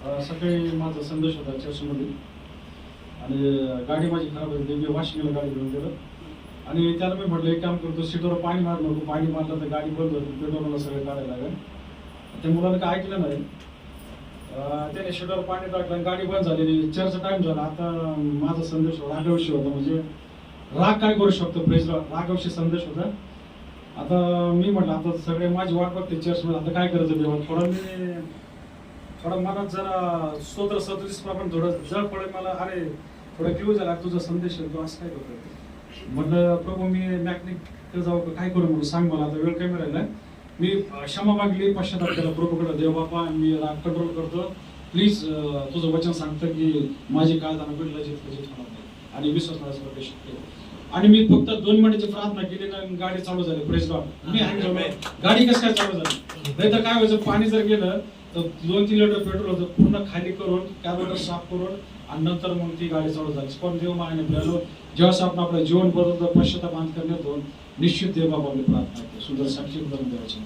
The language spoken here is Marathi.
सकाळी माझा संदेश होता चर्चमध्ये आणि गाडी माझी खराब होती. मी वाशिमला गाडी घेऊन गेलो आणि त्याला मी म्हटलं एक काम करतो, सीटवर पाणी मार नको, पाणी मारलं तर गाडी बंद होती, पेट्रोलला सगळं काढायला लागेल. त्या मुलानं काय ऐकलं नाही. त्याने सीटवर पाणी टाकलं, गाडी बंद झालेली. चर्चचा टाइम झाला. आता माझा संदेश रागाविषयी होता, म्हणजे राग काय करू शकतो, प्रेस रागाविषयी संदेश होता. आता मी म्हटलं आता सगळे माझी वाट बघते चर्चमध्ये, आता काय करायचं देवा. थोडं मनात जरा स्तोत्र 37 प्रमाणे थोडं जळ पडेल मला. अरे थोडं क्यू झाला, तुझा संदेश आहे, तू असं काय करतो. म्हटलं प्रभू मी मॅकॅनिक जाऊ का, काय करू म्हणून सांग मला. आता वेळ कमी राहिला. मी क्षमा मागली, पश्चाताप केला प्रभूकडे. देव बापा मी राग कंट्रोल करतो, प्लीज तुझं वचन सांगतं की माझी काळ जाणं घडलं जिथलं होणार नाही आणि विश्वास ठेवण्याचं शक्य. आणि मी फक्त 2 मिनिटाची प्रार्थना केली ना, गाडी चालू झाली. Press Lord. मी हँग झालो. गाडी कसं काय चालू झाली. नाही तर काय व्हायचं, पाणी जर गेलं तर 2-3 लिटर पेट्रोल होतं, पूर्ण खाली करून कार्बोरेटर साफ करून आणि नंतर मग ती गाडी चालू झाली. पण देव मागणे आपल्याला जेव्हा आपण आपलं जीवन बदलतो, पश्चाताप करण्यात निश्चित देव बाबा आपली प्रार्थना करतो. सुंदर साक्षी करून द्यायची.